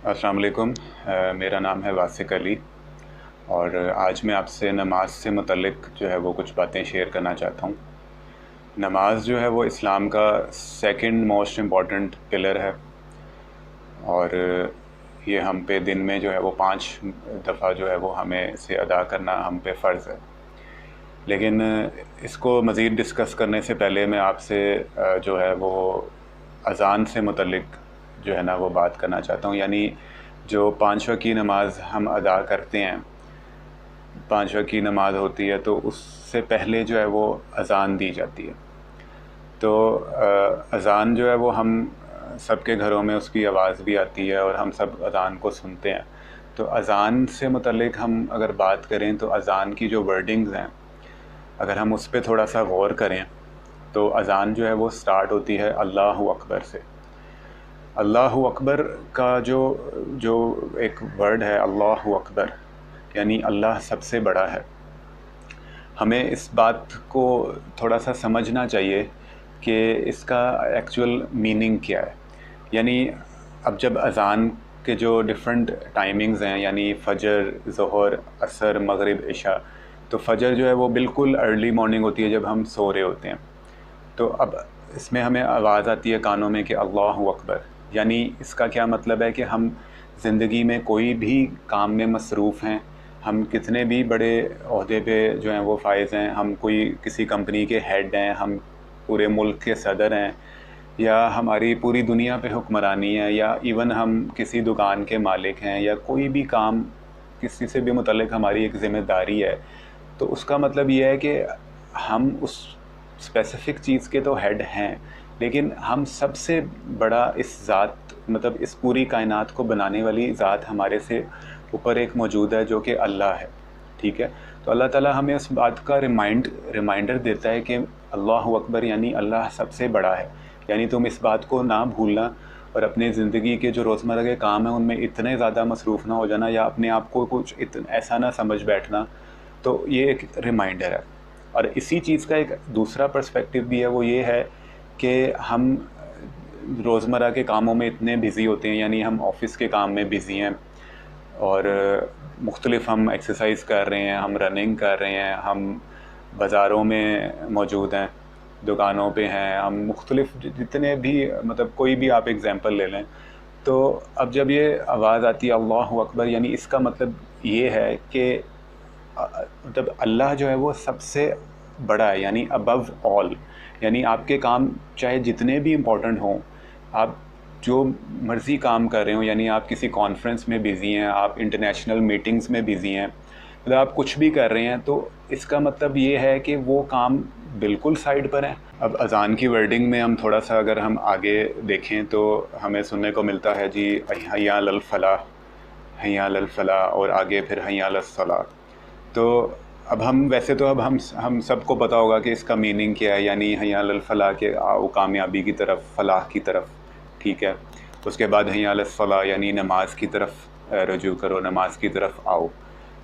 अस्सलाम वालेकुम। मेरा नाम है वासिक अली और आज मैं आपसे नमाज से मुतल्लिक़ जो है वो कुछ बातें शेयर करना चाहता हूँ। नमाज जो है वो इस्लाम का सेकंड मोस्ट इम्पॉर्टेंट पिलर है और ये हम पे दिन में जो है वो 5 दफ़ा जो है वो हमें इसे अदा करना हम पे फ़र्ज़ है। लेकिन इसको मज़ीद डिस्कस करने से पहले मैं आपसे जो है वो अज़ान से मुतल्लिक़ जो है ना वो बात करना चाहता हूँ। यानी जो 5 वक़्त की नमाज़ हम अदा करते हैं, 5 वक़्त की नमाज़ होती है तो उससे पहले जो है वो अज़ान दी जाती है। तो अज़ान जो है वो हम सबके घरों में उसकी आवाज़ भी आती है और हम सब अज़ान को सुनते हैं। तो अज़ान से मुतल्लिक़ हम अगर बात करें तो अज़ान की जो वर्डिंग्स हैं, अगर हम उस पे थोड़ा सा गौर करें तो अज़ान जो है वो स्टार्ट होती है अल्लाहु अकबर से। अल्लाहु अकबर का जो जो एक वर्ड है अल्लाहु अकबर, यानी अल्लाह सबसे बड़ा है। हमें इस बात को थोड़ा सा समझना चाहिए कि इसका एक्चुअल मीनिंग क्या है। यानी अब जब अज़ान के जो डिफरेंट टाइमिंग्स हैं, यानी फ़जर, ज़ोहर, असर, मग़रिब, इशा, तो फ़जर जो है वो बिल्कुल अर्ली मॉर्निंग होती है जब हम सो रहे होते हैं। तो अब इसमें हमें आवाज़ आती है कानों में कि अल्लाहु अकबर, यानी इसका क्या मतलब है कि हम ज़िंदगी में कोई भी काम में मसरूफ़ हैं, हम कितने भी बड़े ओहदे पे जो हैं वो फ़ाइज़ हैं, हम कोई किसी कंपनी के हेड हैं, हम पूरे मुल्क के सदर हैं, या हमारी पूरी दुनिया पे हुक्मरानी है, या इवन हम किसी दुकान के मालिक हैं, या कोई भी काम किसी से भी मुतल्लिक़ हमारी एक ज़िम्मेदारी है, तो उसका मतलब ये है कि हम उस स्पेसिफ़िक चीज़ के तो हेड हैं, लेकिन हम सबसे बड़ा इस ज़ात, मतलब इस पूरी कायनात को बनाने वाली ज़ात हमारे से ऊपर एक मौजूद है जो कि अल्लाह है। ठीक है? तो अल्लाह ताला हमें उस बात का रिमाइंडर देता है कि अल्लाहु अकबर, यानी अल्लाह सबसे बड़ा है। यानी तुम इस बात को ना भूलना और अपनी ज़िंदगी के जो रोज़मर्रा के काम हैं उनमें इतने ज़्यादा मसरूफ़ ना हो जाना, या अपने आप को कुछ ऐसा ना समझ बैठना। तो ये एक रिमाइंडर है। और इसी चीज़ का एक दूसरा पर्सपेक्टिव भी है, वो ये है कि हम रोज़मर्रा के कामों में इतने बिज़ी होते हैं, यानी हम ऑफ़िस के काम में बिज़ी हैं और मुख्तलिफ़ हम एक्सरसाइज कर रहे हैं, हम रनिंग कर रहे हैं, हम बाज़ारों में मौजूद हैं, दुकानों पे हैं, हम मुख्तलिफ़ जितने भी, मतलब कोई भी आप एग्ज़ाम्पल ले लें। तो अब जब ये आवाज़ आती है अल्लाहु अकबर, यानी इसका मतलब ये है कि मतलब अल्लाह जो है वो सबसे बड़ा है, यानी अबव ऑल। यानी आपके काम चाहे जितने भी इम्पोर्टेंट हों, आप जो मर्ज़ी काम कर रहे हो, यानी आप किसी कॉन्फ्रेंस में बिज़ी हैं, आप इंटरनेशनल मीटिंग्स में बिज़ी हैं, मतलब आप कुछ भी कर रहे हैं, तो इसका मतलब ये है कि वो काम बिल्कुल साइड पर है। अब अज़ान की वर्डिंग में हम थोड़ा सा अगर हम आगे देखें तो हमें सुनने को मिलता है जी हय्या अलल फलाह, हय्या अलल फलाह, और आगे फिर हय्या अलस सलाह। तो अब हम वैसे तो अब हम सबको पता होगा कि इसका मीनिंग क्या है, यानी हय्या अलल फलाह के आओ कामयाबी की तरफ, फलाह की तरफ। ठीक है? उसके बाद हय्या अलस सलाह, यानी नमाज की तरफ रुजू करो, नमाज की तरफ आओ।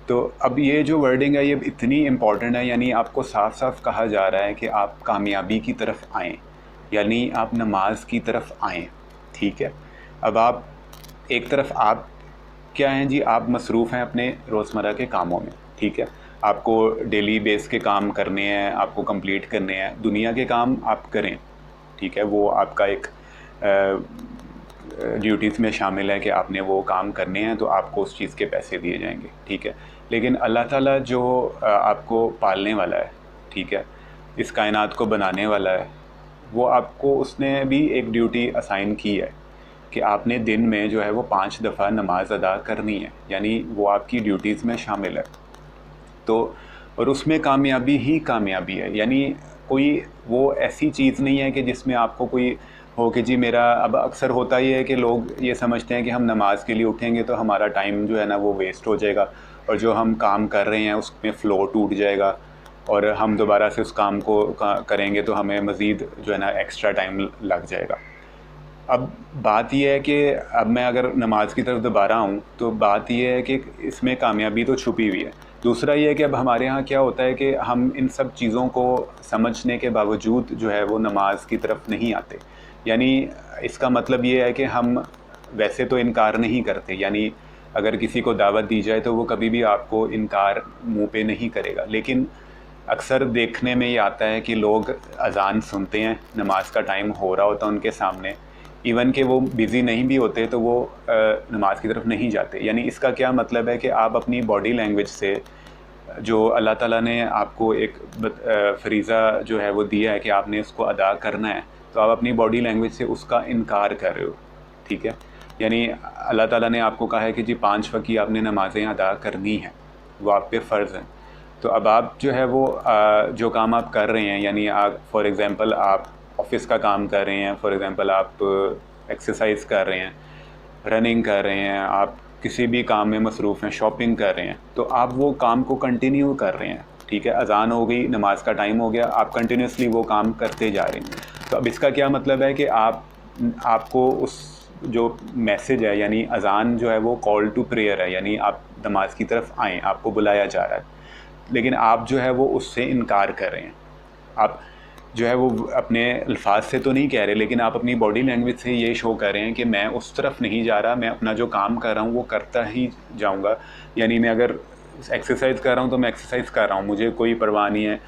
तो अब ये जो वर्डिंग है ये इतनी इम्पॉर्टेंट है, यानी आपको साफ साफ कहा जा रहा है कि आप कामयाबी की तरफ आएँ, यानी आप नमाज की तरफ आएँ। ठीक है? अब आप एक तरफ आप क्या हैं जी, आप मसरूफ़ हैं अपने रोज़मर्रा के कामों में। ठीक है? आपको डेली बेस के काम करने हैं, आपको कंप्लीट करने हैं, दुनिया के काम आप करें। ठीक है? वो आपका एक ड्यूटीज़ में शामिल है कि आपने वो काम करने हैं, तो आपको उस चीज़ के पैसे दिए जाएंगे। ठीक है? लेकिन अल्लाह ताला जो आपको पालने वाला है, ठीक है, इस कायनात को बनाने वाला है, वो आपको उसने भी एक ड्यूटी असाइन की है कि आपने दिन में जो है वो 5 दफ़ा नमाज अदा करनी है, यानी वो आपकी ड्यूटीज़ में शामिल है। तो और उसमें कामयाबी ही कामयाबी है, यानी कोई वो ऐसी चीज़ नहीं है कि जिसमें आपको कोई हो कि जी मेरा, अब अक्सर होता ही है कि लोग ये समझते हैं कि हम नमाज के लिए उठेंगे तो हमारा टाइम जो है ना वो वेस्ट हो जाएगा, और जो हम काम कर रहे हैं उसमें फ़्लो टूट जाएगा, और हम दोबारा से उस काम को करेंगे तो हमें मज़ीद जो है ना एक्स्ट्रा टाइम लग जाएगा। अब बात यह है कि अब मैं अगर नमाज की तरफ दोबारा आऊँ तो बात यह है कि इसमें कामयाबी तो छुपी हुई है। दूसरा ये है कि अब हमारे यहाँ क्या होता है कि हम इन सब चीज़ों को समझने के बावजूद जो है वो नमाज की तरफ नहीं आते। यानी इसका मतलब ये है कि हम वैसे तो इनकार नहीं करते, यानी अगर किसी को दावत दी जाए तो वो कभी भी आपको इनकार मुंह पे नहीं करेगा। लेकिन अक्सर देखने में ये आता है कि लोग अज़ान सुनते हैं, नमाज का टाइम हो रहा होता है उनके सामने, इवन कि वो बिज़ी नहीं भी होते तो वो नमाज की तरफ नहीं जाते। यानी इसका क्या मतलब है कि आप अपनी बॉडी लैंग्वेज से जो अल्लाह ताला ने आपको एक फ़रीज़ा जो है वो दिया है कि आपने उसको अदा करना है, तो आप अपनी बॉडी लैंग्वेज से उसका इनकार कर रहे हो। ठीक है, यानी अल्लाह ताला ने आपको कहा है कि जी 5 वक्त की आपने नमाज़ें अदा करनी हैं, वो आप पे फ़र्ज़ हैं। तो अब आप जो है वो जो काम आप कर रहे हैं, यानी आप फॉर एग्ज़ाम्पल आप ऑफ़िस का काम कर रहे हैं, फॉर एग्ज़ाम्पल आप एक्सरसाइज कर रहे हैं, रनिंग कर रहे हैं, आप किसी भी काम में मसरूफ़ हैं, शॉपिंग कर रहे हैं, तो आप वो काम को कंटिन्यू कर रहे हैं। ठीक है, अज़ान हो गई, नमाज का टाइम हो गया, आप कंटिन्यूसली वो काम करते जा रहे हैं। तो अब इसका क्या मतलब है कि आपको उस जो मैसेज है, यानी अज़ान जो है वो कॉल टू प्रेयर है, यानी आप नमाज की तरफ आएँ, आपको बुलाया जा रहा है, लेकिन आप जो है वो उससे इनकार कर रहे हैं। आप जो है वो अपने अल्फाज से तो नहीं कह रहे, लेकिन आप अपनी बॉडी लैंग्वेज से ये शो कर रहे हैं कि मैं उस तरफ नहीं जा रहा, मैं अपना जो काम कर रहा हूँ वो करता ही जाऊँगा। यानी मैं अगर एक्सरसाइज कर रहा हूँ तो मैं एक्सरसाइज कर रहा हूँ, मुझे कोई परवाह नहीं है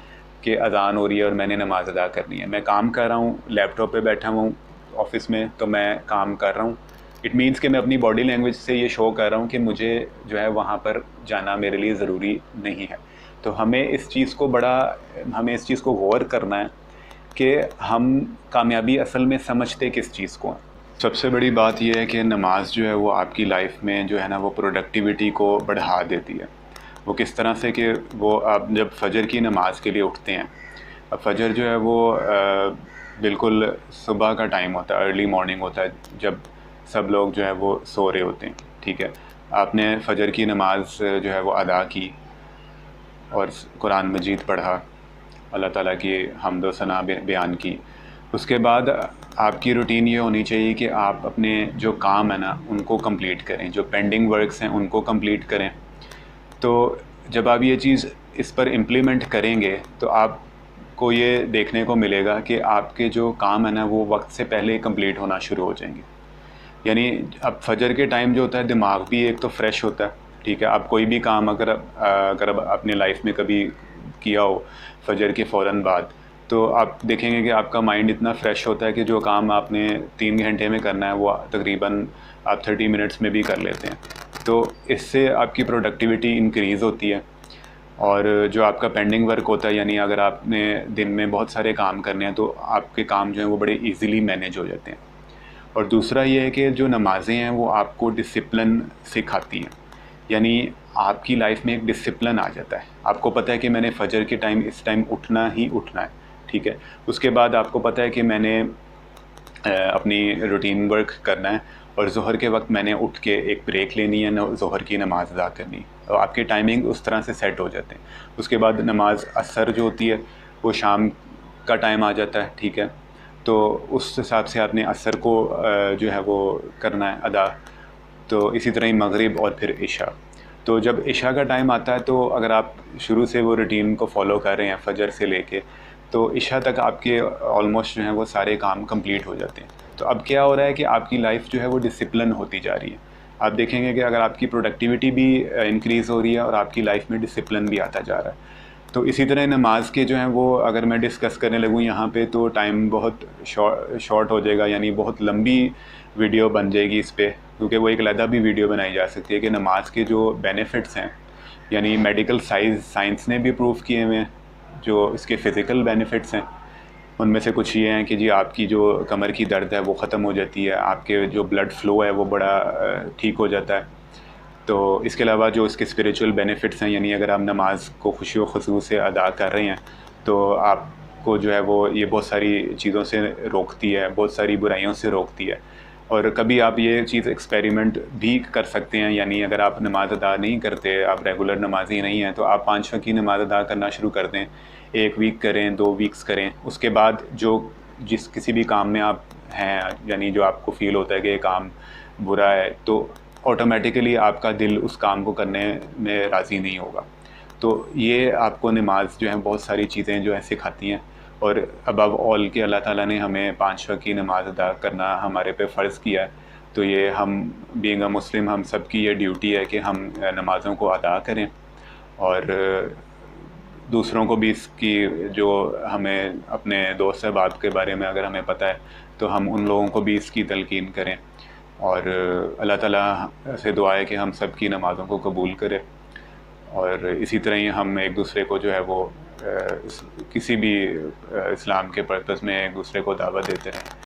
कि अज़ान हो रही है और मैंने नमाज अदा करनी है। मैं काम कर रहा हूँ, लैपटॉप पे बैठा हूँ ऑफिस में, तो मैं काम कर रहा हूँ। इट मीन्स कि मैं अपनी बॉडी लैंग्वेज से ये शो कर रहा हूँ कि मुझे जो है वहाँ पर जाना मेरे लिए ज़रूरी नहीं है। तो हमें इस चीज़ को गौर करना है कि हम कामयाबी असल में समझते किस चीज़ को हैं। सबसे बड़ी बात यह है कि नमाज जो है वो आपकी लाइफ में जो है ना वो प्रोडक्टिविटी को बढ़ा देती है। वो किस तरह से कि वो आप जब फजर की नमाज के लिए उठते हैं, अब फजर जो है वो बिल्कुल सुबह का टाइम होता है, अर्ली मॉर्निंग होता है, जब सब लोग जो है वो सो रहे होते हैं। ठीक है, आपने फजर की नमाज जो है वो अदा की और कुरान मजीद पढ़ा, अल्लाह ताला की हम्द व सना बयान की। उसके बाद आपकी रूटीन ये होनी चाहिए कि आप अपने जो काम है ना उनको कंप्लीट करें, जो पेंडिंग वर्क्स हैं उनको कंप्लीट करें। तो जब आप ये चीज़ इस पर इम्प्लीमेंट करेंगे तो आपको ये देखने को मिलेगा कि आपके जो काम है ना वो वक्त से पहले कंप्लीट होना शुरू हो जाएंगे। यानी अब फजर के टाइम जो होता है दिमाग भी एक तो फ्रेश होता है। ठीक है, आप कोई भी काम अगर अपने लाइफ में कभी किया हो फजर के फ़ौरन बाद, तो आप देखेंगे कि आपका माइंड इतना फ्रेश होता है कि जो काम आपने 3 घंटे में करना है वो तकरीबन आप 30 मिनट्स में भी कर लेते हैं। तो इससे आपकी प्रोडक्टिविटी इंक्रीज़ होती है। और जो आपका पेंडिंग वर्क होता है, यानी अगर आपने दिन में बहुत सारे काम करने हैं तो आपके काम जो हैं वो बड़े ईज़िली मैनेज हो जाते हैं। और दूसरा ये है कि जो नमाज़ें हैं वो आपको डिसिप्लिन सिखाती हैं, यानी आपकी लाइफ में एक डिसिप्लिन आ जाता है। आपको पता है कि मैंने फ़जर के टाइम इस टाइम उठना ही उठना है। ठीक है, उसके बाद आपको पता है कि मैंने अपनी रूटीन वर्क करना है और ज़ोहर के वक्त मैंने उठ के एक ब्रेक लेनी है, ज़ोहर की नमाज़ अदा करनी, और आपके टाइमिंग उस तरह से सेट हो जाते हैं। उसके बाद नमाज असर जो होती है वो शाम का टाइम आ जाता है। ठीक है, तो उस हिसाब से आपने असर को जो है वो करना है अदा। तो इसी तरह ही मगरिब और फिर इशा। तो जब इशा का टाइम आता है तो अगर आप शुरू से वो रूटीन को फॉलो कर रहे हैं फ़जर से लेके, तो इशा तक आपके ऑलमोस्ट जो है वो सारे काम कंप्लीट हो जाते हैं। तो अब क्या हो रहा है कि आपकी लाइफ जो है वो डिसिप्लिन होती जा रही है। आप देखेंगे कि अगर आपकी प्रोडक्टिविटी भी इंक्रीज़ हो रही है और आपकी लाइफ में डिसिप्लिन भी आता जा रहा है। तो इसी तरह नमाज के जो हैं वो अगर मैं डिस्कस करने लगूँ यहाँ पे तो टाइम बहुत शॉर्ट हो जाएगा, यानी बहुत लंबी वीडियो बन जाएगी इस पे, क्योंकि वो एक अलग भी वीडियो बनाई जा सकती है कि नमाज के जो बेनिफिट्स हैं, यानी मेडिकल साइंस ने भी प्रूव किए हुए हैं जो इसके फ़िज़िकल बेनिफिट्स हैं। उनमें से कुछ ये हैं कि जी आपकी जो कमर की दर्द है वो ख़त्म हो जाती है, आपके जो ब्लड फ़्लो है वो बड़ा ठीक हो जाता है। तो इसके अलावा जो इसके स्पिरिचुअल बेनिफिट्स हैं, यानी अगर आप नमाज को खुशी व खुशू से अदा कर रहे हैं तो आपको जो है वो ये बहुत सारी चीज़ों से रोकती है, बहुत सारी बुराइयों से रोकती है। और कभी आप ये चीज़ एक्सपेरिमेंट भी कर सकते हैं, यानी अगर आप नमाज़ अदा नहीं करते, आप रेगुलर नमाजी नहीं हैं, तो आप 5 वक्त की नमाज़ अदा करना शुरू कर दें। 1 वीक करें, 2 वीक्स करें। उसके बाद जिस किसी भी काम में आप हैं, यानी जो आपको फ़ील होता है कि ये काम बुरा है, तो ऑटोमेटिकली आपका दिल उस काम को करने में राज़ी नहीं होगा। तो ये आपको नमाज जो है बहुत सारी चीज़ें जो है सिखाती हैं। और अबव ऑल के अल्लाह ताला ने हमें 5 वक्त की नमाज़ अदा करना हमारे पे फ़र्ज़ किया है। तो ये हम बीइंग अ मुस्लिम हम सब की ये ड्यूटी है कि हम नमाज़ों को अदा करें, और दूसरों को भी इसकी, जो हमें अपने दोस्त अहबाब के बारे में अगर हमें पता है तो हम उन लोगों को भी इसकी तलकीन करें। और अल्लाह ताला से दुआ है कि हम सब की नमाज़ों को कबूल करे, और इसी तरह ही हम एक दूसरे को जो है वो किसी भी इस्लाम के पर्पस में एक दूसरे को दावत देते रहें।